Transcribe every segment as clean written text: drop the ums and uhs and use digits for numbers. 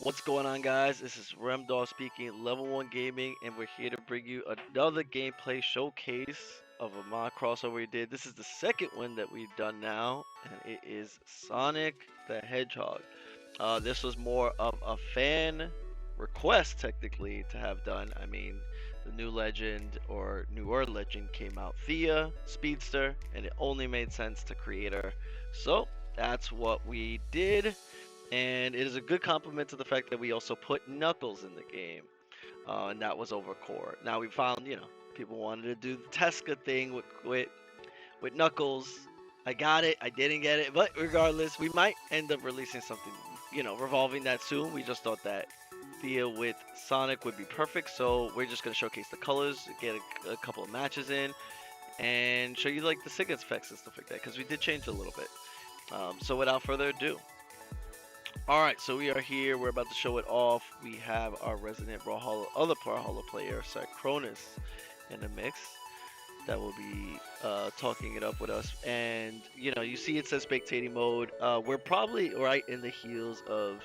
What's going on, guys? This is Remdor speaking, Level 1 Gaming, and we're here to bring you another gameplay showcase of a mod crossover we did. This is the second one that we've done now, and it is Sonic the Hedgehog. This was more of a fan request, technically, to have done. I mean, the new legend, or newer legend, came out, Thea, Speedster, and it only made sense to create her. So, that's what we did. And it is a good compliment to the fact that we also put Knuckles in the game, and that was over core. Now we found, people wanted to do the Tesca thing with Knuckles. I got it, I didn't get it, but regardless, we might end up releasing something, revolving that soon. We just thought that Thea with Sonic would be perfect, so we're just gonna showcase the colors, get a couple of matches in, and show you like the Sig effects and stuff like that, because we did change a little bit. So without further ado. Alright, so we are here. We're about to show it off. We have our resident Brawlhalla, other Brawlhalla player, Cronus, in the mix that will be talking it up with us. And, you see it says spectating mode. We're probably right in the heels of,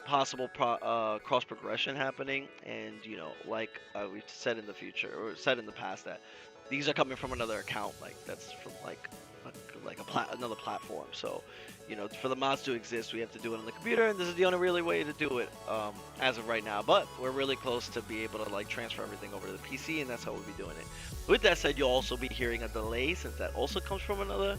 possible cross progression happening. And, like we've said in the future, or said in the past, that these are coming from another account. Like, that's from, another platform. So, for the mods to exist, we have to do it on the computer, and this is the only really way to do it as of right now. But we're really close to be able to transfer everything over to the PC, and that's how we'll be doing it. With that said, you'll also be hearing a delay since that also comes from another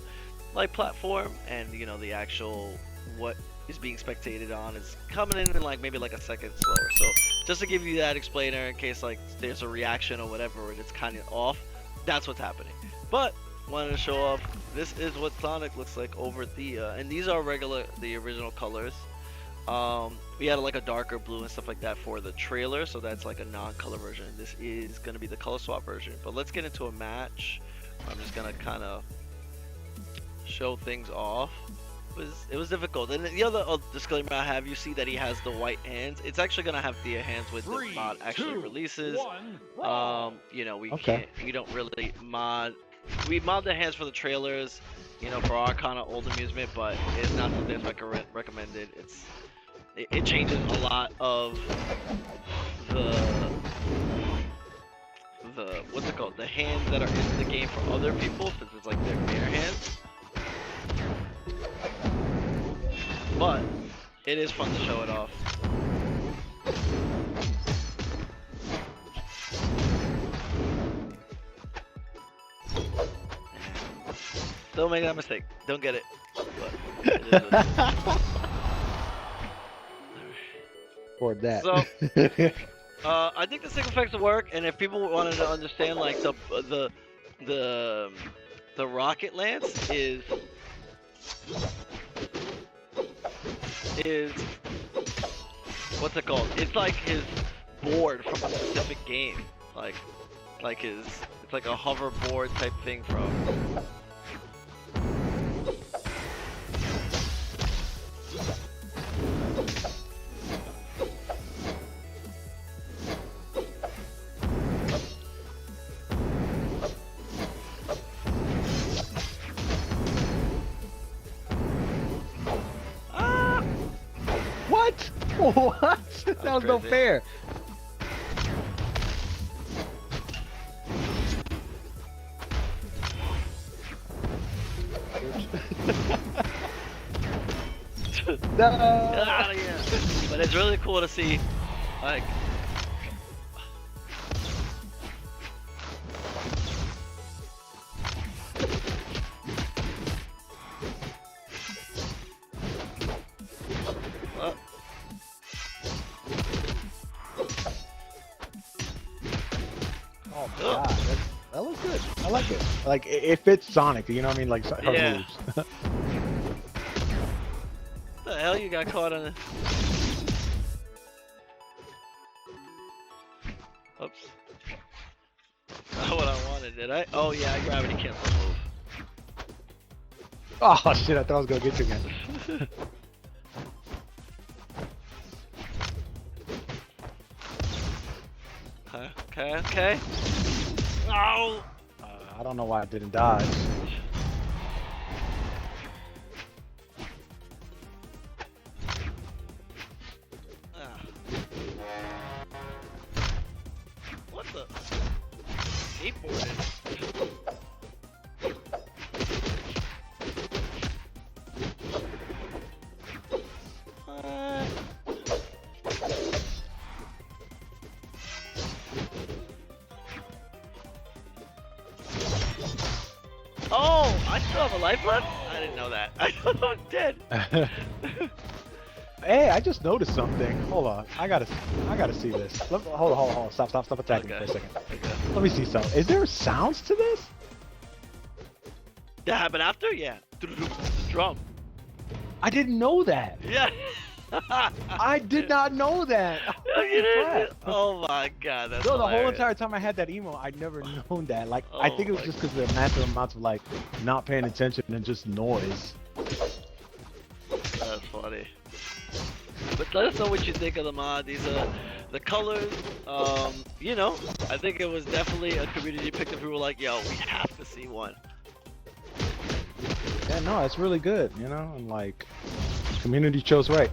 platform, and the actual what is being spectated on is coming in maybe a second slower. So just to give you that explainer in case there's a reaction or whatever and it's kind of off, that's what's happening. But wanted to show off. This is what Sonic looks like over Thea, and these are the original colors. We had a darker blue and stuff like that for the trailer, so that's a non-color version. This is gonna be the color swap version. But let's get into a match. I'm just gonna kind of show things off. It was difficult. And the other disclaimer I have, you see that he has the white hands. It's actually gonna have Thea hands when the mod actually releases. We don't really mod. We mod the hands for the trailers, for our kind of old amusement, but it's not something that's recommended. It changes a lot of the what's it called? The hands that are in the game for other people, since it's their bare hands. But it is fun to show it off. Don't make that mistake. Don't get it. But it is Or that. So, I think the Sig effects will work, and if people wanted to understand, the rocket lance is what's it called? It's like his board from a specific game, it's like a hoverboard type thing from. What? What? That was no fair. No. Get out of here. But it's really cool to see, Oh my god, that looks good. I like it. It fits Sonic. You know what I mean? Her Yeah. moves. What the hell you got caught on it? Oops. Not what I wanted, did I? Oh yeah, I gravity cancel move. Oh shit! I thought I was gonna get you again. Okay. Oh! I don't know why I didn't dodge. skateboarding. Oh, I still have a life left? I didn't know that. I thought I was dead. Hey, I just noticed something. Hold on, I gotta see this. Hold on. Stop attacking me for a second. Okay. Let me see something. Is there sounds to this? That happened after? Yeah. Drum. I didn't know that. Yeah. I did not know that. Oh my god, that's No, the whole hilarious. entire time I had that emo, I'd never known that. Like, I Oh think it was my just because of the massive amounts of like not paying attention and just noise. That's funny. But let us know what you think of the mod. These are the colors. You know, I think it was definitely a community pick that people were like, yo, we have to see one. Yeah, no, it's really good, you know, and like, community chose right.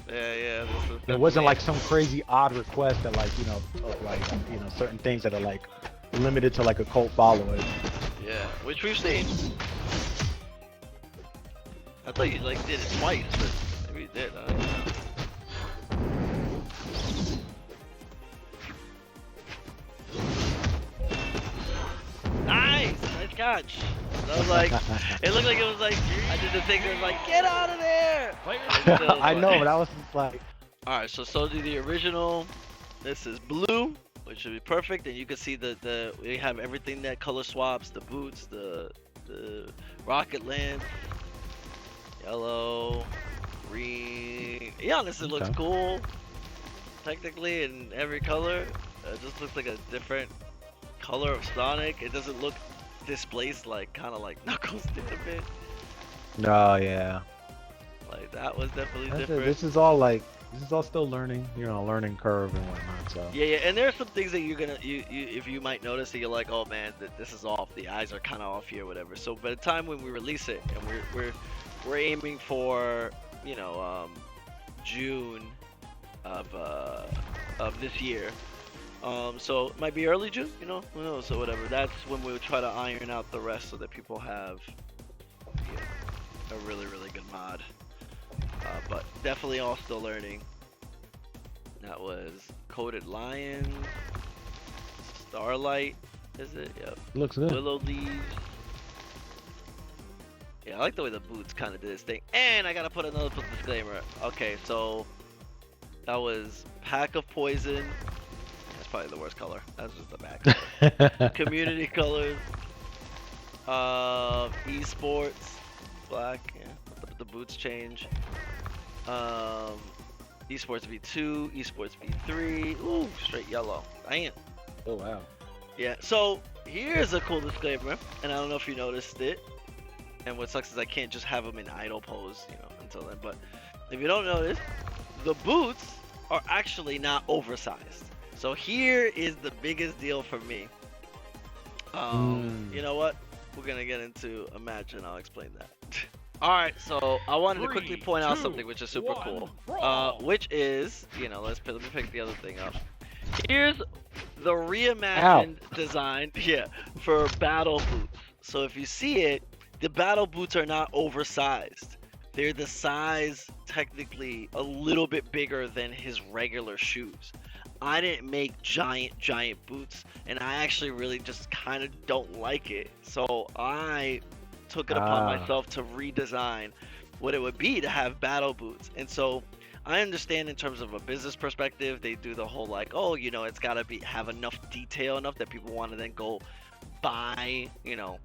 Yeah. It wasn't like some crazy odd request that like, you know, of like, you know, certain things that are like limited to like a cult following. Yeah, which we've seen. I thought you like did it twice, but maybe you did. I don't know. Nice catch. I was like, it looked like it was like I did the thing that was like, get out of there. I know, but I was just like. All right, so do the original. This is blue, which should be perfect, and you can see we have everything that color swaps: the boots, the rocket lamp, yellow, green. Yeah, honestly, it looks cool. Technically, in every color, it just looks like a different color of Sonic. It doesn't look displaced like kind of like Knuckles did a bit. Oh yeah. Like that was definitely That's different. This is all still learning, you know, learning curve and whatnot. So. Yeah, and there are some things that you're gonna if you might notice that you're like, oh man, this is off. The eyes are kind of off here, whatever. So by the time when we release it, and we're aiming for, you know, June of this year. So it might be early June, you know, who knows, so whatever. That's when we'll try to iron out the rest so that people have, you know, a really, really good mod. But definitely all still learning. That was Coated Lion, Starlight, is it? Yep. Looks good. Willow Leaves. Yeah, I like the way the boots kind of did this thing. And I gotta put another disclaimer. Okay, so that was Pack of Poison. That's probably the worst color. That's just the back. Community colors. Esports. Black. Yeah. The boots change. Esports V2. Esports V3. Ooh, straight yellow. Damn. Oh wow. Yeah. So here's a cool disclaimer, and I don't know if you noticed it. And what sucks is I can't just have them in idle pose, you know, until then. But if you don't notice, the boots are actually not oversized. So here is the biggest deal for me. You know what? We're gonna get into Imagine. I'll explain that. All right. So I wanted to quickly point out something which is super cool. Which is, you know, let me pick the other thing up. Here's the reimagined design, for battle boots. So if you see it, the battle boots are not oversized. They're the size, technically, a little bit bigger than his regular shoes. I didn't make giant boots, and I actually really just kind of don't like it. So I took it upon myself to redesign what it would be to have battle boots. And so I understand in terms of a business perspective, they do the whole like, oh, you know, it's got to have enough detail enough that people want to then go buy, you know,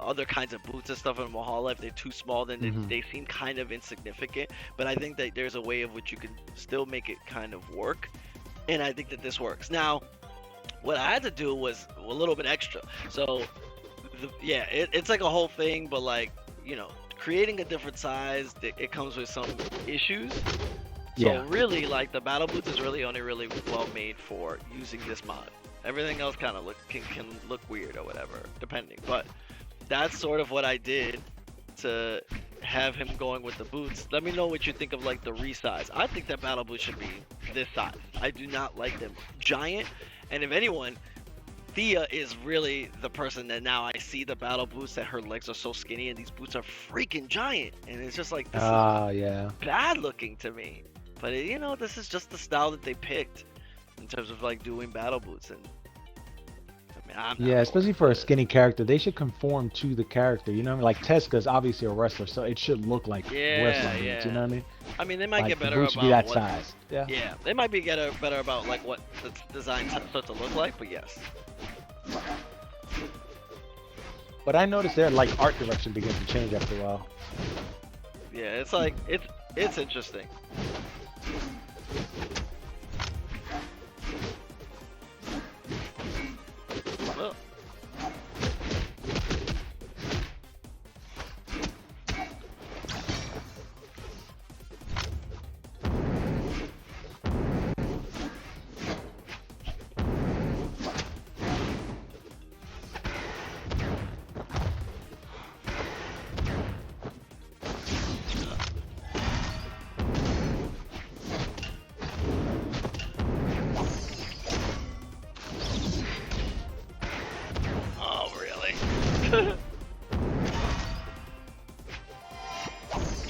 other kinds of boots and stuff in Brawlhalla. If they're too small, then they seem kind of insignificant. But I think that there's a way of which you can still make it kind of work, and I think that this works. Now, what I had to do was a little bit extra. So, it's like a whole thing, but like, you know, creating a different size, it comes with some issues. So really, like the battle boots is really only really well made for using this mod. Everything else kind of can look weird or whatever, depending. But that's sort of what I did to have him going with the boots. Let me know what you think of like the resize. I think that battle boots should be this size. I do not like them giant. And if anyone, Thea is really the person that now I see the battle boots that her legs are so skinny and these boots are freaking giant, and it's just like this is Yeah. bad looking to me. But you know, this is just the style that they picked in terms of like doing battle boots, and I mean, I'm Yeah, not especially for a skinny character, they should conform to the character. You know what I mean? Like Teska's obviously a wrestler, so it should look like wrestling boots. You know what I mean? I mean, they might Like get the better boots should be about that what. size. Yeah. Yeah, they might be get better about like what the design starts to look like, but yes. But I noticed their like art direction begins to change after a while. Yeah, it's like it's interesting. Well.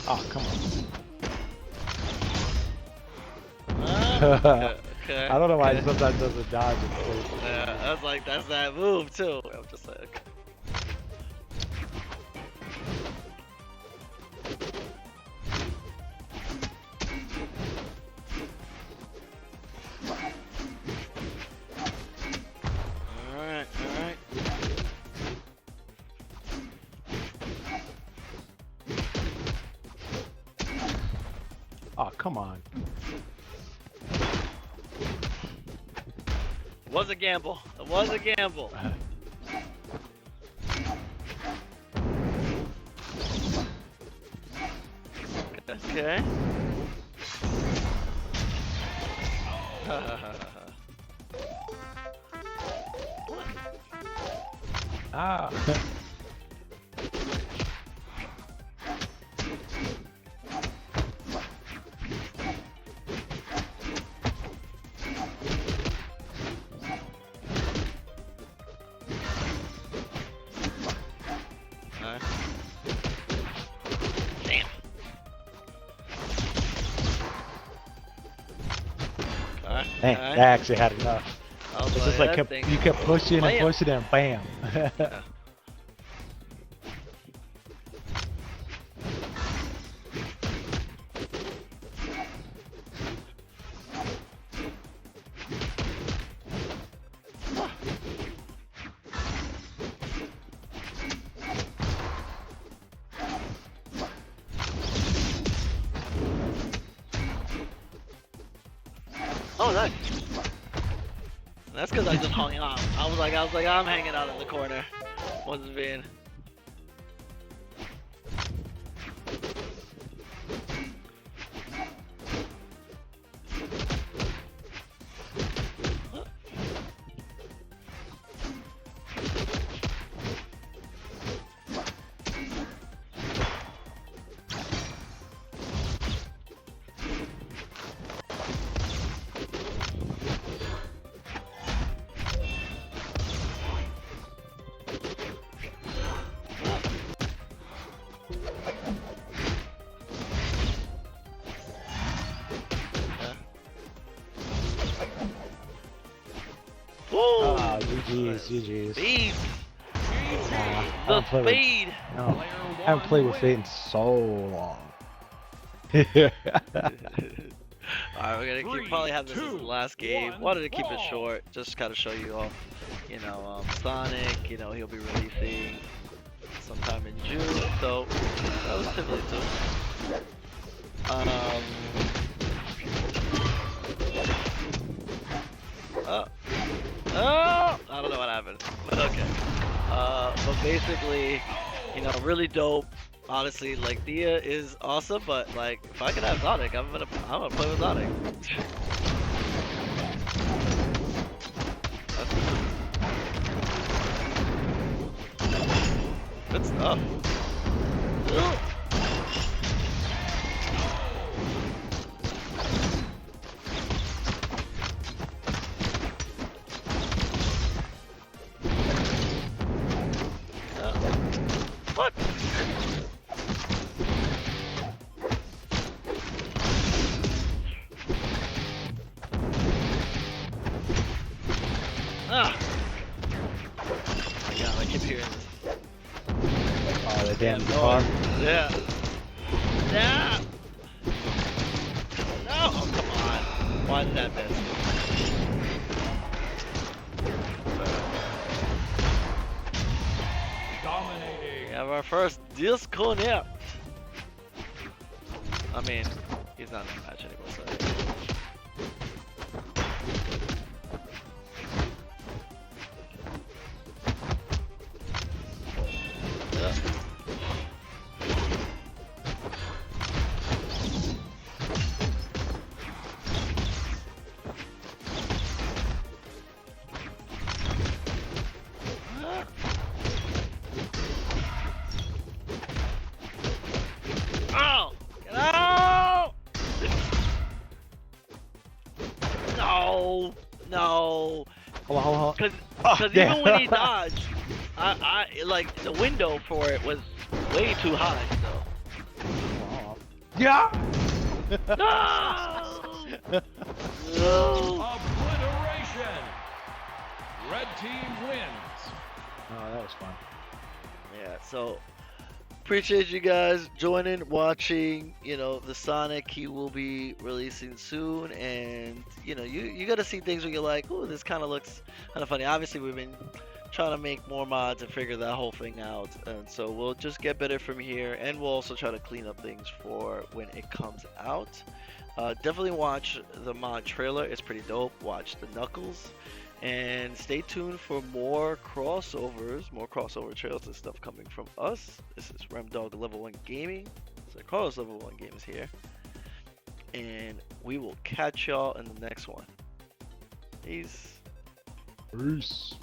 Oh, come on. Okay. I don't know why it sometimes doesn't dodge. Yeah, that's that move too. I'm just like, okay. Alright. Oh, come on. It was a gamble. It was a gamble. Okay. Ah. Damn. Dang, that actually had enough. It's just like you kept pushing and pushing and bam. Yeah. Oh, nice. That's because I just hung out. I was like, I'm hanging out in the corner. Wasn't being. Ah, GG's. Speed. The speed. No, I haven't played with Fate in so long. Yeah. Alright, we're gonna probably have this as the last game. Wanted to keep it short, just kind of show you all, you know, Sonic, you know, he'll be releasing sometime in June, so relatively soon. Oh, I don't know what happened, but okay. But basically, you know, really dope. Honestly, like Thea is awesome, but like if I could have Sonic, I'm gonna play with Sonic. Good stuff. Ooh. damn guitar. Yeah. Yeah. No. Oh, come on. Why did that miss? Dominating. We have our first disconnect. I mean, he's not in the match anymore, so. Oh! Get out! No! No! Hold on. Because even when he dodged, I like the window for it was way too high. So. Yeah. No! No! Obliteration. Red team wins. Oh, that was fun. Yeah. So. Appreciate you guys joining, watching. You know, the Sonic he will be releasing soon, and you know, you got to see things where you're like, oh, this kind of looks kind of funny. Obviously, we've been trying to make more mods and figure that whole thing out, and so we'll just get better from here, and we'll also try to clean up things for when it comes out. Definitely watch the mod trailer; it's pretty dope. Watch the Knuckles. And stay tuned for more crossovers, more crossover trails and stuff coming from us. This is Remdog Level 1 Gaming. So Carlos Level 1 Games here. And we will catch y'all in the next one. Peace. Peace.